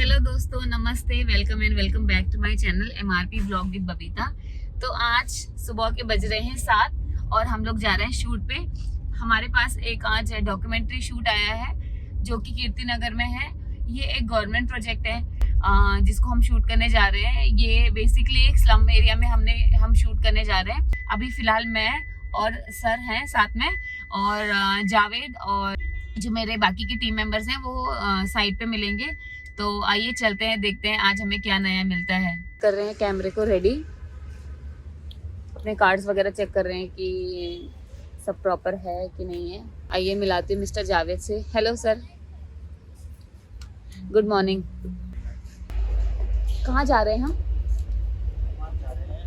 Hello दोस्तों, नमस्ते, welcome back to my channel MRP blog with Babita. तो आज सुबह के बज रहे हैं 7 और हम लोग जा रहे हैं शूट पे। हमारे पास एक आज डॉक्यूमेंट्री शूट आया है जो कि कीर्ति नगर में है। ये एक गवर्नमेंट प्रोजेक्ट है जिसको हम शूट करने जा रहे हैं। ये बेसिकली एक स्लम एरिया में हम शूट करने जा रहे हैं। अभी फिलहाल मैं और सर हैं साथ में, और जावेद और जो मेरे बाकी के टीम मेंबर्स हैं वो साइड पे मिलेंगे। तो आइए चलते हैं, देखते हैं आज हमें क्या नया मिलता है। कर रहे हैं कैमरे को रेडी, अपने कार्ड्स वगैरह चेक कर रहे हैं कि सब प्रॉपर है कि नहीं है। आइए मिलाते हैं मिस्टर जावेद से। Hello sir, good morning. कहाँ जा रहे हैं हम?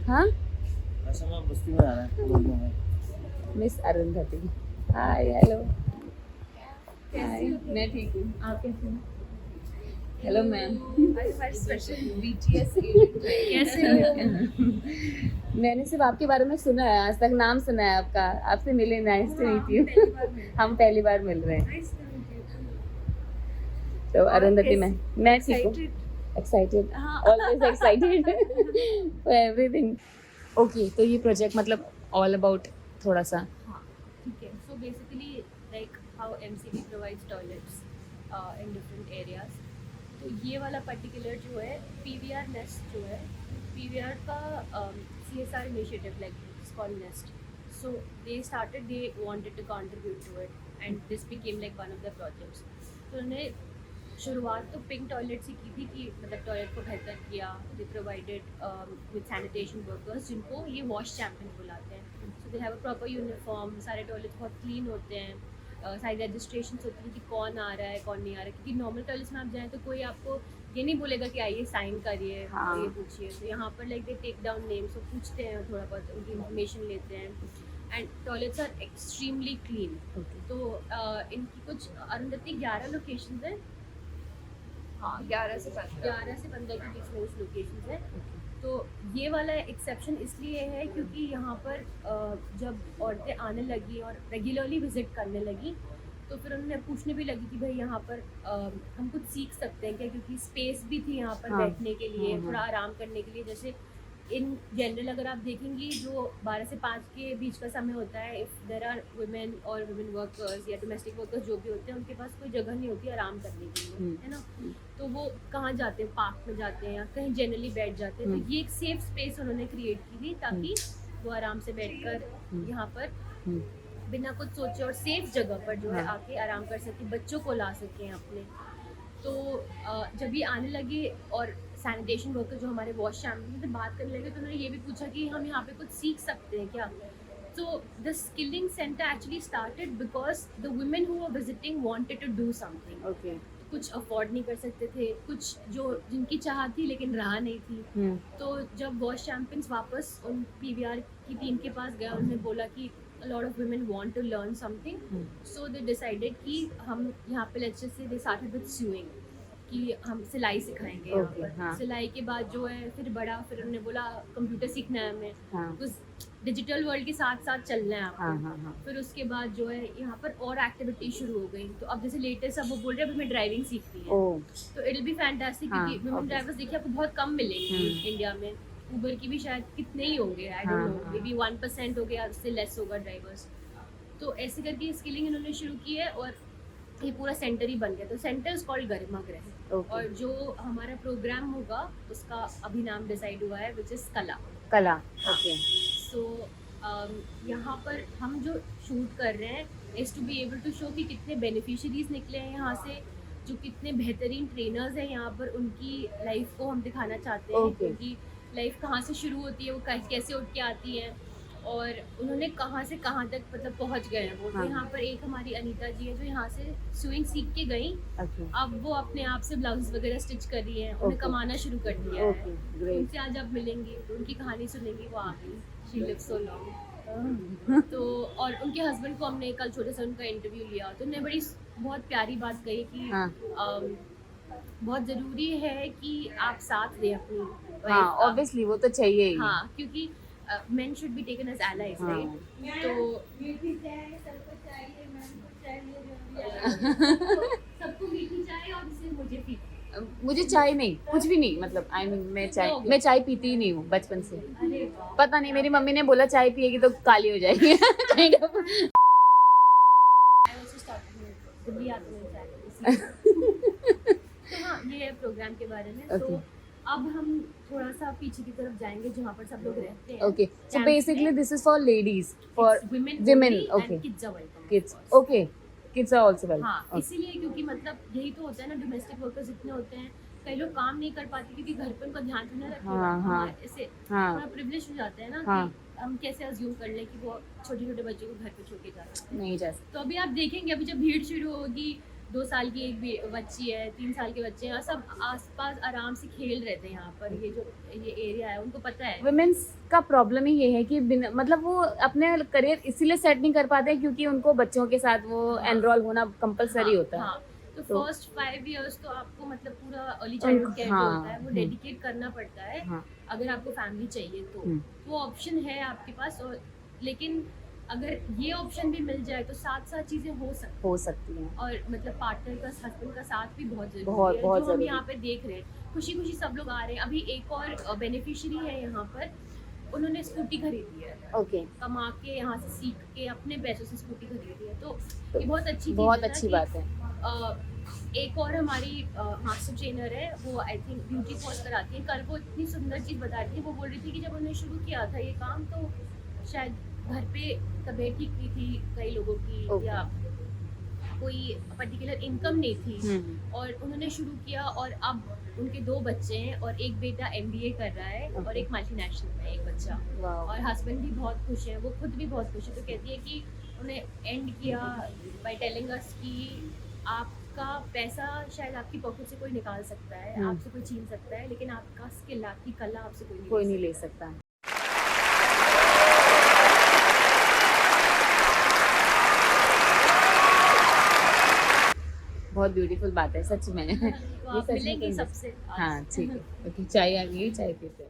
हाँ, बस्ती में आ रहा है। मिस अरुंधति। हाय, हेलो। हाय, मैं ठीक हूँ, आप कैसे हैं? Hello ma'am. कैसे मैंने सिर्फ आपके बारे में सुना है, आज तक नाम सुना है आपका, आपसे मिले। Nice to meet you. हम पहली बार मिल रहे हैं। तो अरुंधति मैं ठीक हूँ, excited, always excited for everything. Okay, तो ये प्रोजेक्ट मतलब ऑल अबाउट थोड़ा सा। ठीक है। So basically like how MCD provides toilets in different areas. तो ये वाला पर्टिकुलर जो है PVR नेस्ट जो है, PVR का CSR initiative like it's called nest. So they wanted to contribute to it and this became like one of the projects. तो उन्होंने शुरुआत तो पिंक टॉयलेट से की थी कि मतलब टॉयलेट को बेहतर किया। They provided with sanitation workers जिनको ये वॉश चैम्पियन बुलाते हैं। So they have a proper uniform, सारे टॉयलेट्स बहुत क्लीन होते हैं, सारी रजिस्ट्रेशन होती है कि कौन आ रहा है कौन नहीं आ रहा है। क्योंकि नॉर्मल टॉयलेट्स में आप जाएँ तो कोई आपको ये नहीं बोलेगा कि आइए साइन करिए, हाँ। ये पूछिए। तो यहाँ पर like they take down names और पूछते हैं, थोड़ा बहुत उनकी इन्फॉर्मेशन लेते हैं and toilets are extremely clean. तो इनकी कुछ अरुंधति 11 लोकेशंस हैं। हाँ, 11 से 15 के बीच में कुछ लोकेशंस हैं। तो ये वाला एक्सेप्शन इसलिए है क्योंकि यहाँ पर जब औरतें आने लगी और रेगुलरली विजिट करने लगी तो फिर उन्होंने पूछने भी लगी कि भाई यहाँ पर हम कुछ सीख सकते हैं क्या, क्योंकि स्पेस भी थी यहाँ पर बैठने के लिए, थोड़ा आराम करने के लिए। जैसे इन जनरल अगर आप देखेंगी जो 12 से 5 के बीच का समय होता है, इफ़ देर आर वुमेन और वुमेन वर्कर्स या डोमेस्टिक वर्कर्स जो भी होते हैं, उनके पास कोई जगह नहीं होती आराम करने के लिए, है ना। तो वो कहाँ जाते हैं, पार्क में जाते हैं या कहीं जनरली बैठ जाते हैं। तो ये एक सेफ स्पेस उन्होंने क्रिएट की थी ताकि वो आराम से बैठकर यहाँ पर बिना कुछ सोचे और सेफ जगह पर जो है आके आराम कर सके, बच्चों को ला सकें अपने। तो जब ये आने लगे और सैनिटेशन वर्कर जो हमारे वॉश चैम्पियन से बात करने लगे तो उन्होंने ये भी पूछा कि हम यहाँ पे कुछ सीख सकते हैं क्या। तो the skilling centre actually started because the women who were visiting wanted to do something. Okay. कुछ अफोर्ड नहीं कर सकते थे, कुछ जो जिनकी चाह थी लेकिन रहा नहीं थी। तो जब वॉश चैम्पियंस वापस उन PVR की टीम के पास गया, उन्होंने बोला कि a lot of women want to learn something, so they decided कि हम यहाँ पे let's just say they started with sewing, कि हम सिलाई सिखाएंगे यहाँ पर। हाँ। सिलाई के बाद जो है फिर उन्होंने बोला कंप्यूटर सीखना है हमें, कुछ डिजिटल वर्ल्ड के साथ साथ चलना है आपको। फिर उसके बाद जो है यहाँ पर और एक्टिविटी शुरू हो गई। तो अब जैसे लेटेस्ट अब वो बोल रहे हैं हमें ड्राइविंग सीखनी है, तो इट विल बी फैंटास्टिक क्योंकि वुमेन ड्राइवर्स देखिए आपको बहुत कम मिलेंगे इंडिया में। उबर की भी शायद कितने ही होंगे, I don't know, may be 1% हो गया, उससे लेस होगा ड्राइवर्स। तो ऐसे करके स्किलिंग इन्होंने शुरू की है और ये पूरा सेंटर ही बन गया। तो सेंटर इज कॉल्ड गरिमा गृह। और जो हमारा प्रोग्राम होगा उसका अभी नाम डिसाइड हुआ है, विच इज़ कला। ओके। सो यहाँ पर हम जो शूट कर रहे हैं is to be able to show कि कितने बेनिफिशरीज निकले हैं यहाँ से, जो कितने बेहतरीन ट्रेनर्स हैं यहाँ पर, उनकी लाइफ को हम दिखाना चाहते हैं। क्योंकि लाइफ कहाँ से शुरू होती है, वो कैसे उठ के आती है और उन्होंने कहाँ से कहाँ तक मतलब पहुँच गए हैं वो। तो यहाँ पर एक हमारी अनीता जी है जो यहाँ से स्विंग सीख के गई, अब वो अपने आप से ब्लाउज वगैरह स्टिच कर रही हैं, उन्हें कमाना शुरू कर दिया है। उनसे आज आप मिलेंगे तो उनकी कहानी सुनेंगे, वो आ गई, शी लिव्स सो लॉन्ग। तो और उनके हस्बैंड को हमने कल छोटे से उनका इंटरव्यू लिया तो उन्होंने बहुत प्यारी बात कही कि बहुत ज़रूरी है कि आप साथ दें अपनी। हाँ, ऑब्वियसली वो तो चाहिए ही। हाँ, क्योंकि men should be taken as allies, right? तो सबको मीठी चाय और इसे मुझे फील। मुझे चाय नहीं, कुछ भी नहीं, मतलब आई मीन मैं चाय पीती ही नहीं हूँ बचपन से। अरे वाह। पता नहीं, मेरी मम्मी ने बोला चाय पिएगी तो काली हो जाएगी। Kind of। I also started with Delhi आते हुए चाय पीती। तो हाँ, ये है प्रोग्राम के बारे में। तो Okay. अब हम थोड़ा सा पीछे की तरफ जाएंगे जहाँ पर सब लोग रहते हैं। Okay, so Camps basically में। this is for ladies, for It's women women, only okay. and kids are welcome, of kids. course। Okay, kids are also welcome. हाँ, Okay. इसीलिए क्योंकि मतलब यही तो होता है ना, डोमेस्टिक वर्कर्स इतने होते हैं, कई लोग काम नहीं कर पाते क्योंकि घर पे उनका ध्यान तो नहीं रखेगा। हाँ, हाँ। ऐसे हाँ। थोड़ा प्रिविलेज हो जाते हैं ना हाँ। कि हम कैसे अज्यूम कर लें कि वो छोटे छोटे बच्चों को घर पे छोड़ के जा सकते हैं। नहीं जा सकते। तो अभी आप देखेंगे, अभी जब भीड़ शुरू होगी, 2 साल की एक बच्ची है, 3 साल के बच्चे हैं, और सब आसपास आराम से खेल रहे थे यहाँ पर। ये एरिया है, उनको पता है। वुमेन्स का प्रॉब्लम ही ये है कि मतलब वो अपने करियर इसीलिए सेट नहीं कर पाते क्योंकि उनको बच्चों के साथ वो एनरोल होना कंपलसरी होता है। हाँ, तो तो- फर्स्ट 5 इयर्स तो आपको मतलब पूरा अर्ली चाइल्डहुड केयर जो हाँ, होता है वो डेडिकेट करना पड़ता है। हाँ। अगर आपको फैमिली चाहिए तो वो ऑप्शन है आपके पास। और लेकिन अगर ये ऑप्शन भी मिल जाए तो साथ साथ चीजें हो सकती हैं। और मतलब पार्टनर का, हस्बैंड का साथ भी बहुत जरूरी बहुत है, बहुत जो हम जरूरी। यहाँ पे देख रहे हैं। खुशी खुशी सब लोग आ रहे हैं। अभी एक और बेनिफिशियरी है यहाँ पर, उन्होंने स्कूटी खरीदी है, ओके, कमा के यहाँ से सीख के अपने पैसों से स्कूटी खरीदी है। तो ये बहुत अच्छी चीज़ बहुत है ना अच्छी कि, बात है। एक और हमारी मास्टर ट्रेनर है, वो आई थिंक ब्यूटी कोर्स कराती है। कल वो इतनी सुंदर चीज़ बता रही थी, वो बोल रही थी कि जब उन्होंने शुरू किया था ये काम तो शायद घर पे तबीयत ठीक नहीं थी कई लोगों की, Okay. या कोई पर्टिकुलर इनकम नहीं थी, और उन्होंने शुरू किया और अब उनके 2 बच्चे हैं और एक बेटा MBA कर रहा है और Okay. एक मल्टीनेशनल में एक बच्चा, वाह। और हस्बैंड भी बहुत खुश है, वो खुद भी बहुत खुश है। तो कहती है कि उन्हें एंड किया बाय टेलिंग अस कि आपका पैसा शायद आपकी पॉकेट से कोई निकाल सकता है, आपसे कोई छीन सकता है, लेकिन आपका स्किल, आपकी कला आपसे कोई नहीं ले सकता। बहुत ब्यूटीफुल बात है सच में। तो आप सच में मिलेंगी तो- सबसे आज। हाँ ठीक है, ओके, चाय आ गई, चाय पीते हैं।